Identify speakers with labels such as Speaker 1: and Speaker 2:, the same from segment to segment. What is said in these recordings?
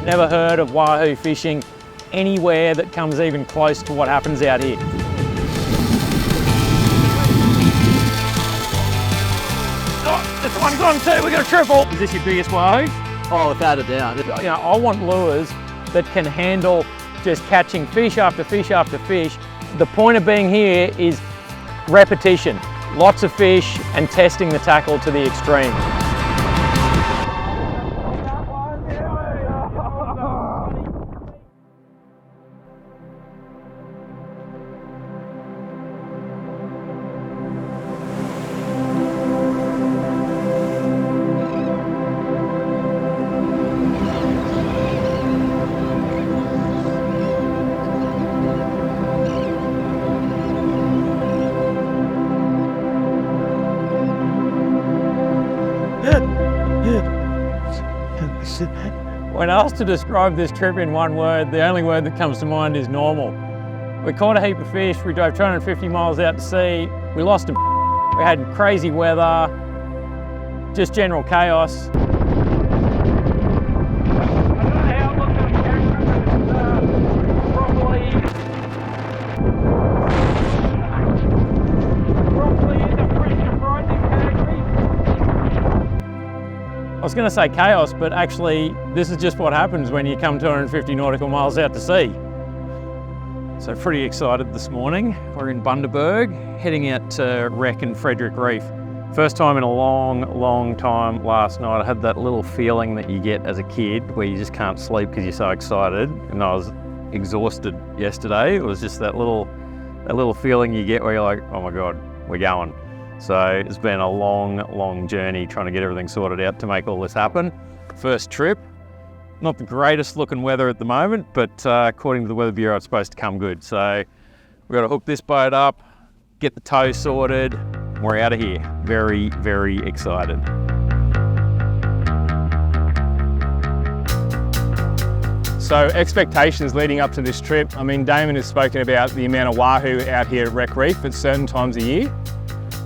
Speaker 1: Never heard of Wahoo fishing anywhere that comes even close to what happens out here. Oh, this one's on too, we got a triple. Is this your biggest Wahoo?
Speaker 2: Oh, without a doubt.
Speaker 1: You know, I want lures that can handle just catching fish after fish after fish. The point of being here is repetition. Lots of fish and testing the tackle to the extreme. When asked to describe this trip in one word, the only word that comes to mind is normal. We caught a heap of fish, we drove 250 miles out to sea, we lost we had crazy weather, just general chaos. I was going to say chaos, but actually this is just what happens when you come 250 nautical miles out to sea. So pretty excited this morning. We're in Bundaberg, heading out to Wreck and Frederick Reef. First time in a long time last night. I had that little feeling that you get as a kid where you just can't sleep because you're so excited, and I was exhausted yesterday. It was just that little feeling you get where you're like, oh my God, we're going. So it's been a long journey trying to get everything sorted out to make all this happen. First trip, not the greatest looking weather at the moment, but according to the Weather Bureau, it's supposed to come good. So we've got to hook this boat up, get the tow sorted, and we're out of here. Very excited.
Speaker 3: So expectations leading up to this trip, I mean, Damon has spoken about the amount of Wahoo out here at Wreck Reef at certain times a year.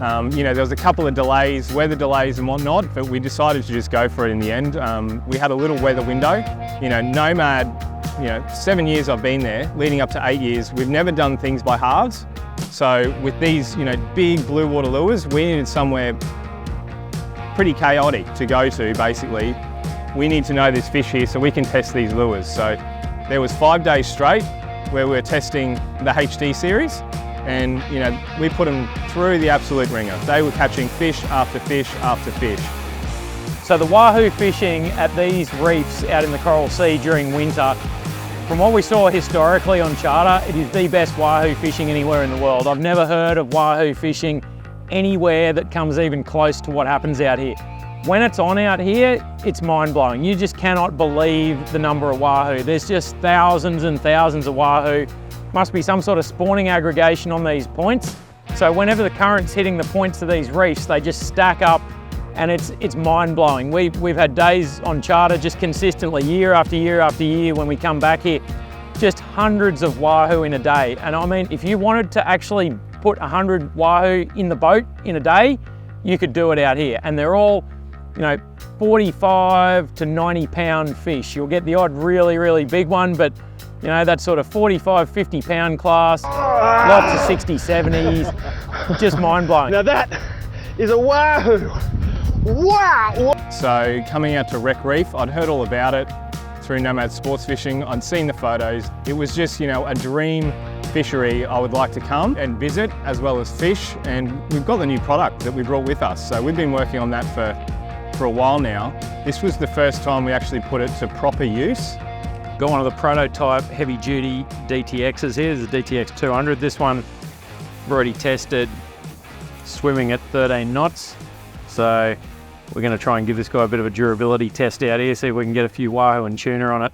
Speaker 3: You know, there was a couple of delays, weather delays and whatnot, but we decided to just go for it in the end. We had a little weather window. You know, Nomad, 7 years I've been there, leading up to 8 years, we've never done things by halves. So with these, big blue water lures, we needed somewhere pretty chaotic to go to, basically. We need to know there's fish here so we can test these lures. So there was 5 days straight where we were testing the HD series. And we put them through the absolute ringer. They were catching fish after fish after fish.
Speaker 1: So the Wahoo fishing at these reefs out in the Coral Sea during winter, from what we saw historically on charter, it is the best Wahoo fishing anywhere in the world. I've never heard of Wahoo fishing anywhere that comes even close to what happens out here. When it's on out here, it's mind-blowing. You just cannot believe the number of Wahoo. There's just thousands and thousands of Wahoo. Must be some sort of spawning aggregation on these points. So whenever the current's hitting the points of these reefs, they just stack up, and it's mind-blowing. We've had days on charter just consistently, year after year after year, when we come back here, just hundreds of Wahoo in a day. And I mean, if you wanted to actually put 100 Wahoo in the boat in a day, you could do it out here. And they're all, 45 to 90 pound fish. You'll get the odd really big one, but that sort of 45, 50 pound class, lots of 60, 70s, just mind blowing.
Speaker 2: Now that is a Wahoo. Wow!
Speaker 3: So coming out to Wreck Reef, I'd heard all about it through Nomad Sports Fishing. I'd seen the photos. It was just, a dream fishery I would like to come and visit, as well as fish. And we've got the new product that we brought with us. So we've been working on that for a while now. This was the first time we actually put it to proper use.
Speaker 1: Got one of the prototype heavy duty DTXs here. This is the DTX 200. This one I've already tested swimming at 13 knots. So we're going to try and give this guy a bit of a durability test out here, see if we can get a few Wahoo and tuna on it.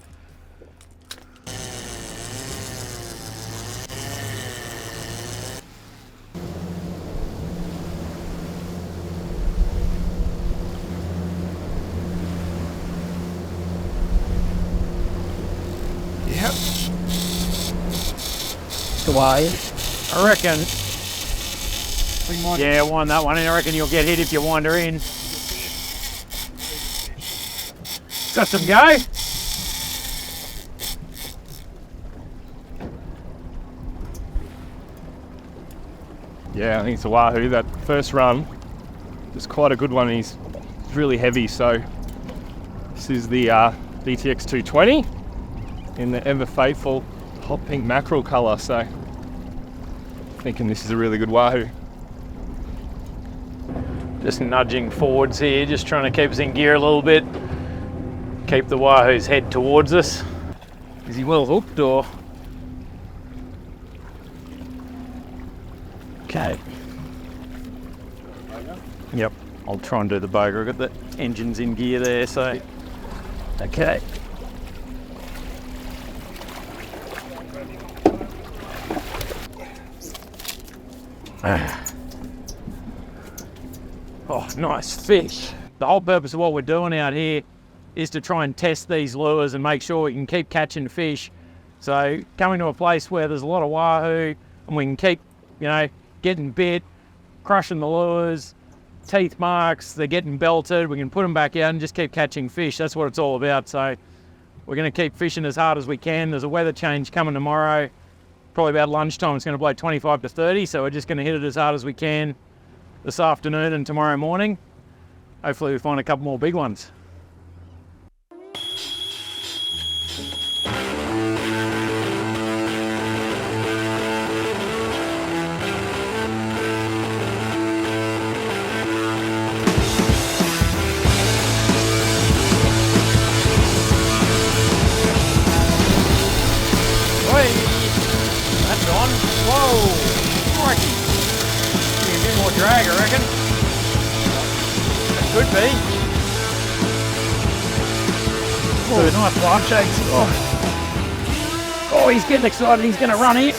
Speaker 2: Yep. The Wahoo.
Speaker 1: I reckon. Yeah, wind that one in. I reckon you'll get hit if you wind her in. Got some go.
Speaker 3: Yeah, I think it's a Wahoo. That first run was quite a good one. He's really heavy, so this is the DTX 220 in the ever faithful hot pink mackerel colour, so thinking this is a really good Wahoo.
Speaker 1: Just nudging forwards here, just trying to keep us in gear a little bit. Keep the Wahoo's head towards us. Is he well hooked or? Okay. Yep, I'll try and do the boger. I've got the engines in gear there, so. Okay. Oh, nice fish. The whole purpose of what we're doing out here is to try and test these lures and make sure we can keep catching fish. So coming to a place where there's a lot of Wahoo and we can keep, getting bit, crushing the lures, teeth marks, they're getting belted, we can put them back out and just keep catching fish. That's what it's all about. So we're going to keep fishing as hard as we can. There's a weather change coming tomorrow. Probably about lunchtime, it's going to blow 25 to 30, so we're just going to hit it as hard as we can this afternoon and tomorrow morning. Hopefully we find a couple more big ones. That's on. Whoa! Crikey. A bit more drag, I reckon. That could be. Oh, nice barb shakes. Oh, he's getting excited. He's going to run here.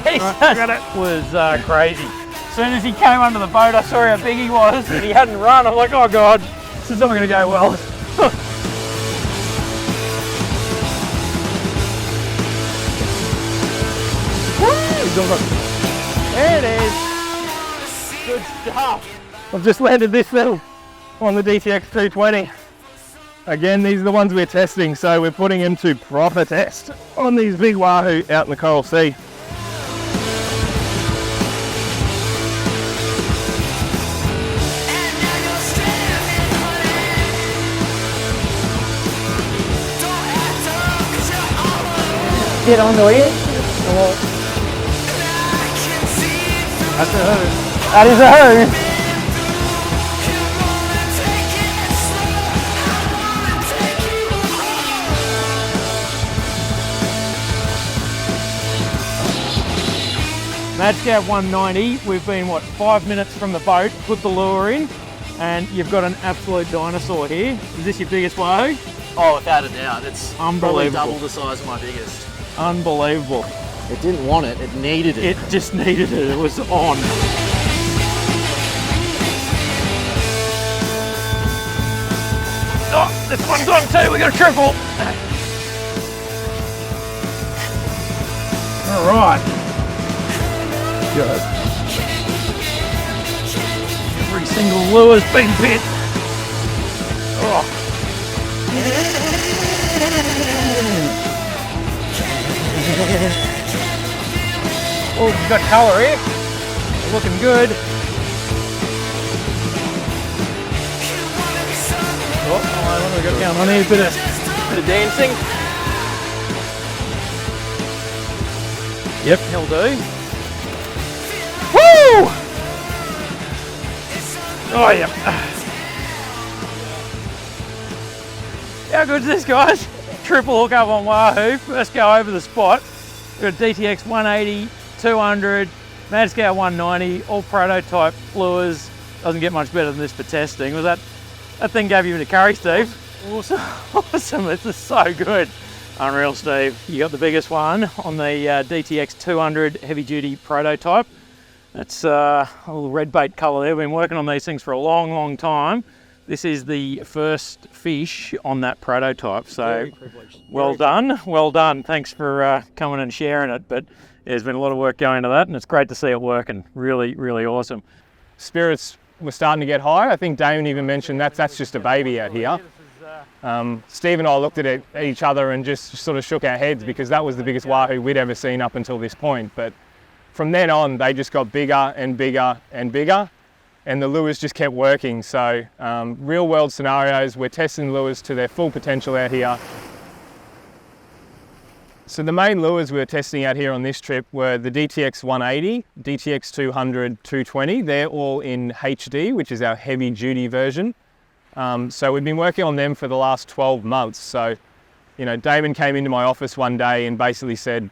Speaker 1: That was crazy. As soon as he came under the boat, I saw how big he was, and he hadn't run. I'm like, oh God, this is not going to go well. There it is. Good stuff.
Speaker 3: I've just landed this little on the DTX 220. Again, these are the ones we're testing, so we're putting him to proper test on these big Wahoo out in the Coral Sea.
Speaker 1: Get onto it. That's a hoo. That is a hoo. Madscad190, we've been, 5 minutes from the boat, put the lure in, and you've got an absolute dinosaur here. Is this your biggest Wahoo?
Speaker 4: Oh, without a doubt. It's
Speaker 1: unbelievable.
Speaker 4: Probably double the size of my biggest.
Speaker 1: Unbelievable.
Speaker 4: It didn't want it, it needed it.
Speaker 1: It just needed it, it was on. Oh, this one's on too, we got a triple. All right. Good. Every single lure's been bit. Oh. Oh, we've got colour here. Looking good. Oh, what have we got down on here? Bit of dancing. Yep, he'll do. Woo! Oh, yeah. How good's this, guys? Triple hookup on Wahoo. First go over the spot. We've got a DTX 180, 200, Madscad190, all prototype lures. Doesn't get much better than this for testing. Was that thing gave you the curry, Steve? Awesome. Awesome. This is so good. Unreal, Steve. You got the biggest one on the DTX 200 Heavy Duty prototype. That's a little red bait colour there. We've been working on these things for a long, long time. This is the first fish on that prototype, so well done, well done. Thanks for coming and sharing it, but there's been a lot of work going into that, and it's great to see it working. Really, really awesome.
Speaker 3: Spirits were starting to get high. I think Damon even mentioned that's just a baby out here. Steve and I looked at each other and just sort of shook our heads because that was the biggest Wahoo we'd ever seen up until this point. But from then on, they just got bigger and bigger and bigger, and the lures just kept working. So real world scenarios, we're testing lures to their full potential out here. So the main lures we were testing out here on this trip were the DTX 180, DTX 200, 220. They're all in HD, which is our heavy duty version. So we've been working on them for the last 12 months. So, you know, Damon came into my office one day and basically said,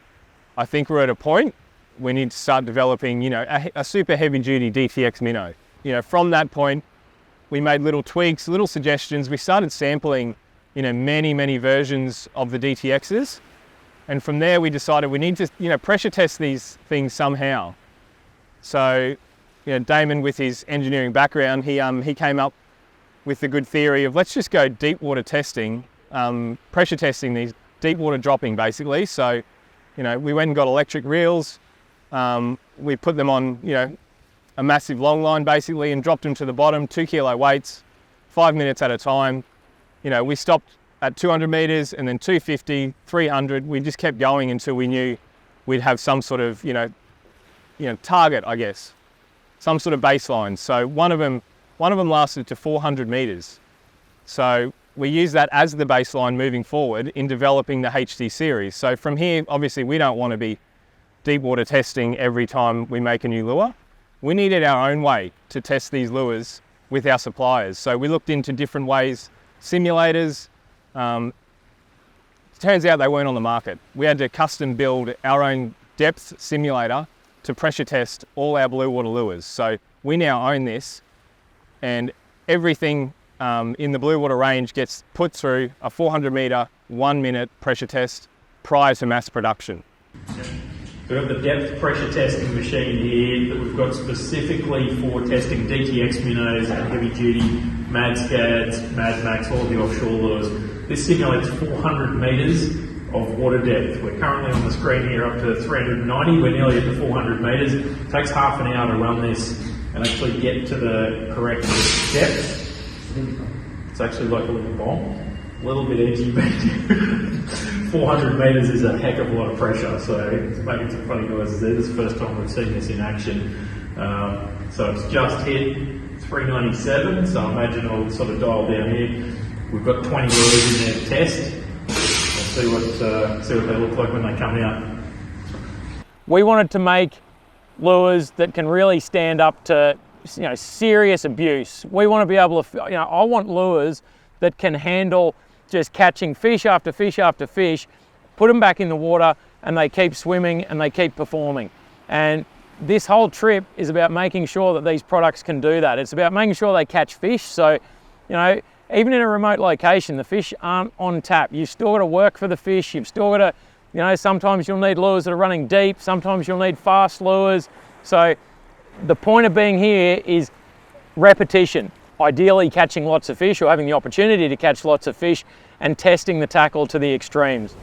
Speaker 3: I think we're at a point, we need to start developing, you know, a super heavy duty DTX minnow. You know, from that point, we made little tweaks, little suggestions. We started sampling, you know, many versions of the DTXs. And from there, we decided we need to, you know, pressure test these things somehow. So, you know, Damon, with his engineering background, he came up with the good theory of let's just go deep water testing, pressure testing these, deep water dropping basically. So, you know, we went and got electric reels. We put them on, you know, a massive long line basically and dropped them to the bottom, 2 kilo weights, 5 minutes at a time. You know, we stopped at 200 meters and then 250, 300. We just kept going until we knew we'd have some sort of, you know, target, I guess, some sort of baseline. So one of them lasted to 400 meters. So we use that as the baseline moving forward in developing the HD series. So from here, obviously we don't want to be deep water testing every time we make a new lure. We needed our own way to test these lures with our suppliers. So we looked into different ways, simulators. Turns out they weren't on the market. We had to custom build our own depth simulator to pressure test all our blue water lures. So we now own this, and everything in the blue water range gets put through a 400 meter, 1 minute pressure test prior to mass production.
Speaker 1: We've got the depth pressure testing machine here that we've got specifically for testing DTX minnows and heavy duty Madscads, Madmacs, all of the offshore lures. This simulates 400 metres of water depth. We're currently on the screen here up to 390. We're nearly at the 400 metres. It takes half an hour to run this and actually get to the correct depth. It's actually like a little bomb. A little bit edgy, but 400 metres is a heck of a lot of pressure, so it's making some funny noises there. This is the first time we've seen this in action. So it's just hit 397, so I imagine I'll sort of dial down here. We've got 20 lures in there to test. We'll see what they look like when they come out. We wanted to make lures that can really stand up to, you know, serious abuse. We want to be able to, you know, I want lures that can handle just catching fish after fish after fish, put them back in the water, and they keep swimming and they keep performing. And this whole trip is about making sure that these products can do that. It's about making sure they catch fish. So, you know, even in a remote location, the fish aren't on tap. You've still got to work for the fish. You've still got to, you know, sometimes you'll need lures that are running deep. Sometimes you'll need fast lures. So the point of being here is repetition. Ideally catching lots of fish or having the opportunity to catch lots of fish and testing the tackle to the extremes.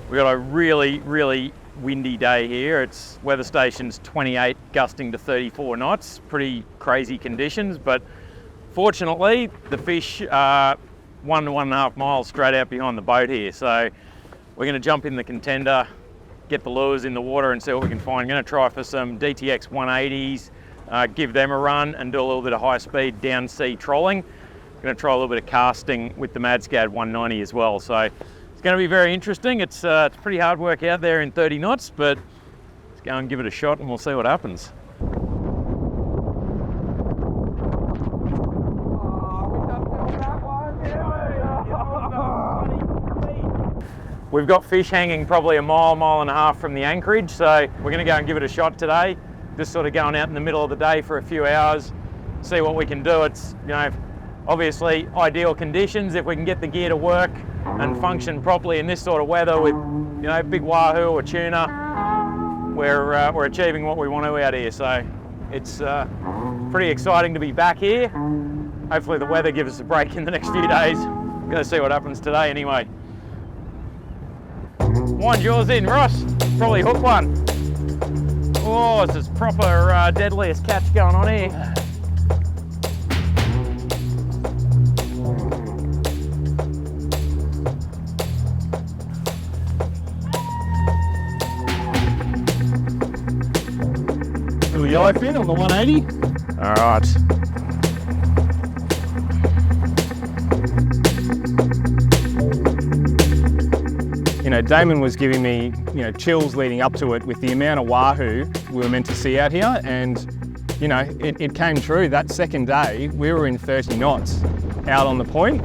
Speaker 1: We've got a really windy day here. It's weather station's 28, gusting to 34 knots. Pretty crazy conditions, but fortunately the fish are 1 to 1.5 miles straight out behind the boat here. So we're going to jump in the contender, get the lures in the water and see what we can find. I'm going to try for some DTX 180s, give them a run and do a little bit of high speed down sea trolling. I'm going to try a little bit of casting with the Madscad190 as well. So it's going to be very interesting. It's pretty hard work out there in 30 knots, but let's go and give it a shot and we'll see what happens. We've got fish hanging probably a mile and a half from the anchorage, so we're going to go and give it a shot today. Just sort of going out in the middle of the day for a few hours, see what we can do. It's, you know, obviously ideal conditions if we can get the gear to work and function properly in this sort of weather with, you know, big wahoo or tuna. We're achieving what we want to out here, so it's pretty exciting to be back here. Hopefully the weather gives us a break in the next few days. I'm going to see what happens today anyway. Wind yours in, Ross. Probably hook one. Oh, it's this proper deadliest catch going on here.
Speaker 3: yellowfin on the 180.
Speaker 1: All right.
Speaker 3: You know, Damon was giving me, chills leading up to it with the amount of wahoo we were meant to see out here, and it came true. That second day, we were in 30 knots out on the point,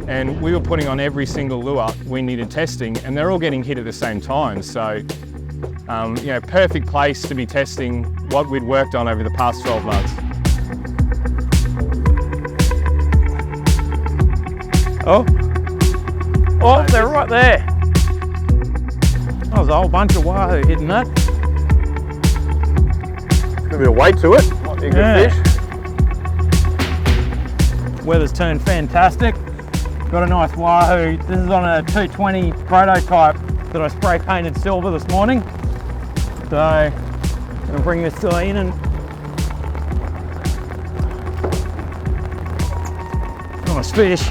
Speaker 3: and we were putting on every single lure we needed testing, and they're all getting hit at the same time. So, perfect place to be testing what we'd worked on over the past 12 months.
Speaker 1: Oh, they're right there. That was a whole bunch of wahoo hitting that.
Speaker 3: A bit of weight to it. Might be a good fish.
Speaker 1: Weather's turned fantastic. Got a nice wahoo. This is on a 220 prototype that I spray painted silver this morning. So I'm gonna bring this guy in and nice fish.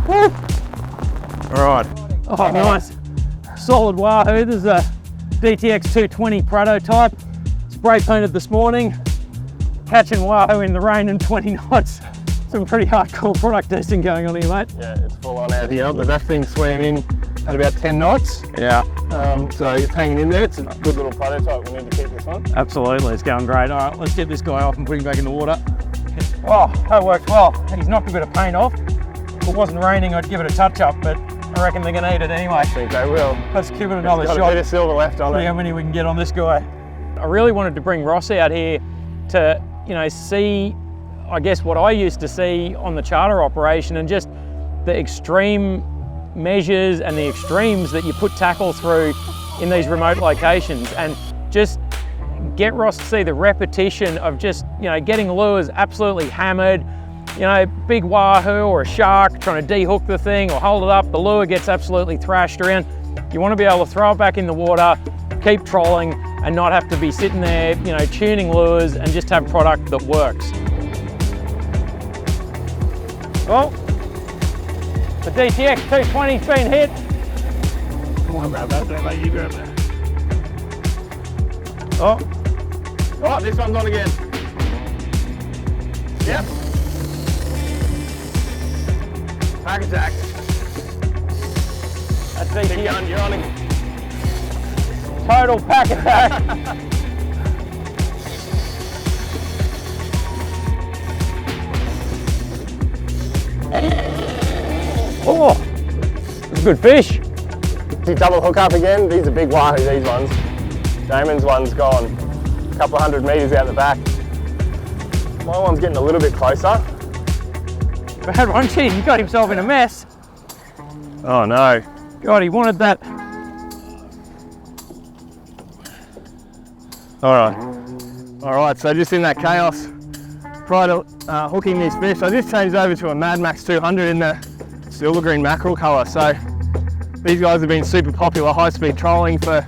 Speaker 1: Woo! All right. Oh, nice. Solid wahoo. This is a DTX 220 prototype. Spray painted this morning. Catching wahoo in the rain and 20 knots. Some pretty hardcore product testing going on here, mate.
Speaker 3: Yeah, it's full on out here, but that thing swam in at about 10 knots.
Speaker 1: Yeah.
Speaker 3: So it's hanging in there. It's a good little prototype. We need to keep this on.
Speaker 1: Absolutely, it's going great. All right, let's get this guy off and put him back in the water. Oh, that worked well. He's knocked a bit of paint off. If it wasn't raining, I'd give it a touch up, but I reckon they're gonna eat it anyway.
Speaker 3: I think they will.
Speaker 1: Let's give it another shot.
Speaker 3: Got a bit of silver left on it.
Speaker 1: See how many we can get on this guy. I really wanted to bring Ross out here to, see, I guess, what I used to see on the charter operation, and just the extreme measures and the extremes that you put tackle through in these remote locations, and just get Ross to see the repetition of just, getting lures absolutely hammered, big wahoo or a shark trying to de-hook the thing or hold it up, the lure gets absolutely thrashed around. You want to be able to throw it back in the water, keep trolling, and not have to be sitting there, tuning lures, and just have product that works. Well, the DTX 220's been hit. Come on, grab that, mate. You grab that.
Speaker 3: Oh, this one's on again. Yep. Pack attack.
Speaker 1: That's
Speaker 3: Keep
Speaker 1: DTX.
Speaker 3: going, you're on it.
Speaker 1: Total pack attack. Oh, that's a good fish.
Speaker 3: Double hook up again. These are big wahoo, these ones. Damon's one's gone a couple of 100 metres out the back. My one's getting a little bit closer.
Speaker 1: Bad one, gee, he got himself in a mess.
Speaker 3: Oh no.
Speaker 1: God, he wanted that.
Speaker 3: All right, so just in that chaos, prior to hooking this fish, I just changed over to a Madmacs 200 in the silver green mackerel colour. So these guys have been super popular high-speed trolling for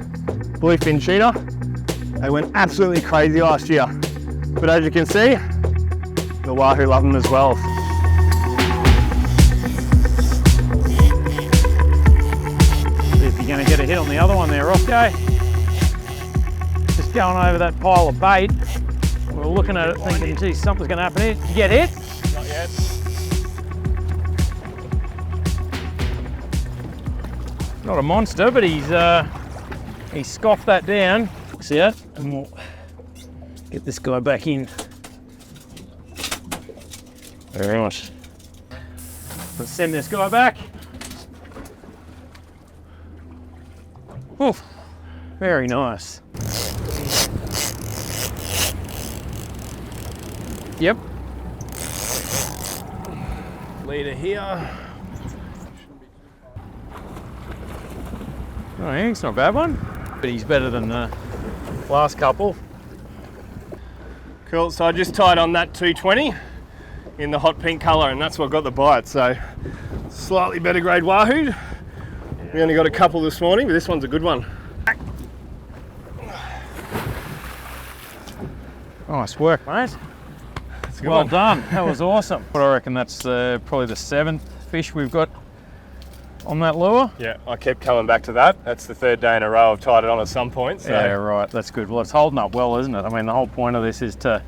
Speaker 3: bluefin tuna. They went absolutely crazy last year. But as you can see, the wahoo love them as well.
Speaker 1: See if you're going to get a hit on the other one there, Roscoe. Just going over that pile of bait. We're looking at it thinking, gee, something's going to happen here. Did you get hit?
Speaker 3: Not yet.
Speaker 1: Not a monster, but he scoffed that down. See it? And we'll get this guy back in. Very nice. Let's send this guy back. Oof, very nice. Yep. Leader here. Oh, yeah, it's not a bad one, but he's better than the last couple.
Speaker 3: Cool, so I just tied on that 220 in the hot pink colour, and that's what got the bite. So slightly better grade wahoo. We only got a couple this morning, but this one's a good one.
Speaker 1: Nice work, mate.
Speaker 3: That's a good
Speaker 1: Well
Speaker 3: one.
Speaker 1: done. That was awesome. But I reckon that's probably the 7th fish we've got on that lure?
Speaker 3: Yeah, I kept coming back to that. That's the third day in a row I've tied it on at some point. So.
Speaker 1: Yeah, right, that's good. Well, it's holding up well, isn't it? I mean, the whole point of this is to,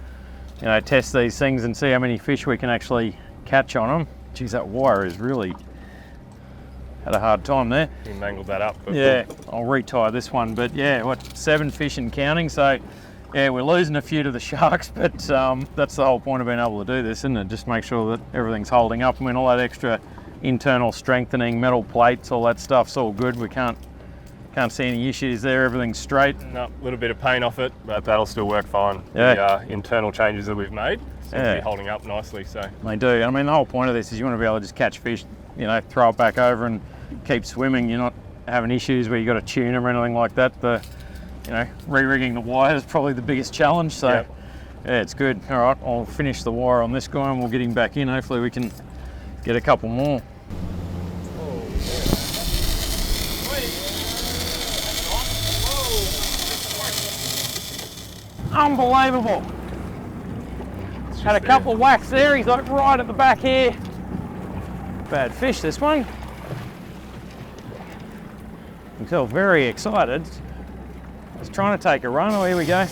Speaker 1: you know, test these things and see how many fish we can actually catch on them. Geez, that wire is really had a hard time there.
Speaker 3: You mangled that up. But
Speaker 1: yeah, I'll retie this one, but yeah, what, 7 fish and counting, so yeah, we're losing a few to the sharks, but that's the whole point of being able to do this, isn't it? Just make sure that everything's holding up. I mean, all that extra internal strengthening, metal plates, all that stuff's all good. We can't see any issues there, everything's straight.
Speaker 3: No, a little bit of paint off it, but that'll still work fine.
Speaker 1: Yeah.
Speaker 3: The internal changes that we've made seem to be holding up nicely, so.
Speaker 1: They do. I mean, the whole point of this is you want to be able to just catch fish, you know, throw it back over and keep swimming. You're not having issues where you got to tune them or anything like that. You know, re-rigging the wire is probably the biggest challenge, so
Speaker 3: yep.
Speaker 1: Yeah, it's good. All right, I'll finish the wire on this guy and we'll get him back in. Hopefully we can get a couple more. Unbelievable. Had a couple of whacks there. He's like right at the back here. Bad fish, this one. You can tell very excited. He's trying to take a run. Oh, here we go.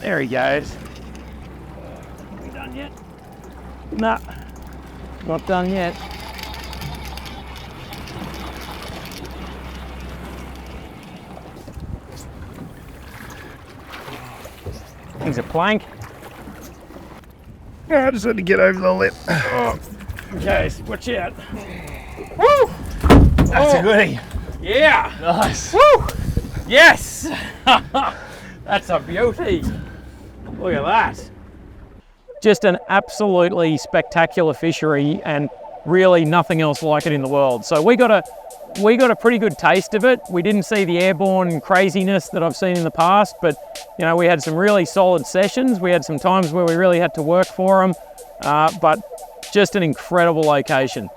Speaker 1: There he goes. Are we done yet? Nah, not done yet. He's a plank.
Speaker 2: I just had to get over the lip.
Speaker 1: Oh, okay, watch out. Woo!
Speaker 2: That's a goodie.
Speaker 1: Yeah!
Speaker 2: Nice.
Speaker 1: Woo! Yes! That's a beauty. Look at that. Just an absolutely spectacular fishery and really nothing else like it in the world. So we got a pretty good taste of it. We didn't see the airborne craziness that I've seen in the past, but you know, we had some really solid sessions. We had some times where we really had to work for them, but just an incredible location.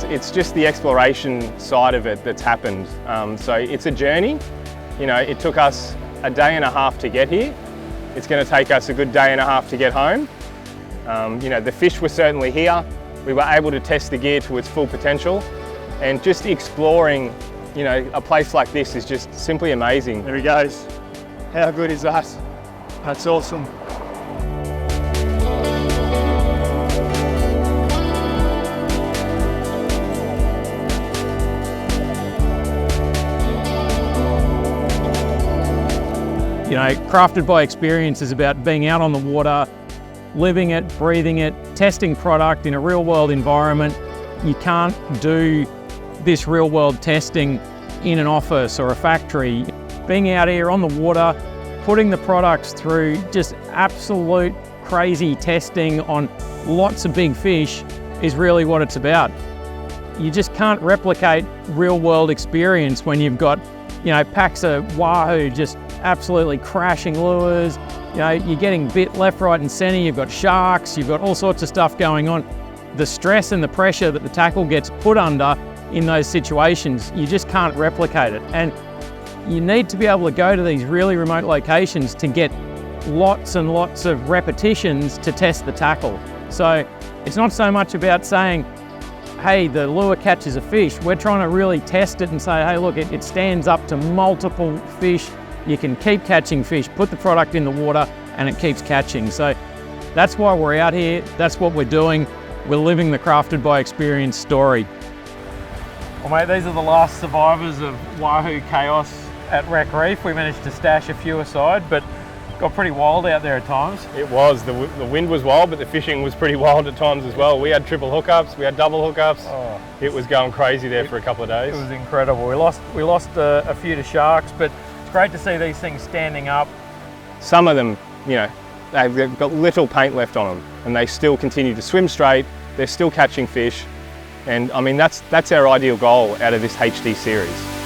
Speaker 3: It's just the exploration side of it that's happened. So it's a journey. You know, it took us a day and a half to get here. It's going to take us a good day and a half to get home. You know, the fish were certainly here. We were able to test the gear to its full potential, and just exploring, you know, a place like this is just simply amazing.
Speaker 2: There he goes. How good is that? That's awesome.
Speaker 1: You know, Crafted by Experience is about being out on the water, living it, breathing it, testing product in a real world environment. You can't do this real world testing in an office or a factory. Being out here on the water, putting the products through just absolute crazy testing on lots of big fish is really what it's about. You just can't replicate real world experience when you've got, you know, packs of Wahoo just absolutely crashing lures. You know, you're getting bit left, right and center. You've got sharks, you've got all sorts of stuff going on. The stress and the pressure that the tackle gets put under in those situations, you just can't replicate it. And you need to be able to go to these really remote locations to get lots and lots of repetitions to test the tackle. So it's not so much about saying, hey, the lure catches a fish. We're trying to really test it and say, hey, look, it stands up to multiple fish. You can keep catching fish, put the product in the water, and it keeps catching. So that's why we're out here. That's what we're doing. We're living the Crafted by Experience story. Well, mate, these are the last survivors of Wahoo chaos at Wreck Reef. We managed to stash a few aside, but got pretty wild out there at times.
Speaker 3: It was. The wind was wild, but the fishing was pretty wild at times as well. We had triple hookups, we had double hookups. Oh. It was going crazy there for a couple of days.
Speaker 1: It was incredible. We lost a few to sharks, but great to see these things standing up.
Speaker 3: Some of them, you know, they've got little paint left on them and they still continue to swim straight. They're still catching fish. And I mean, that's our ideal goal out of this HD series.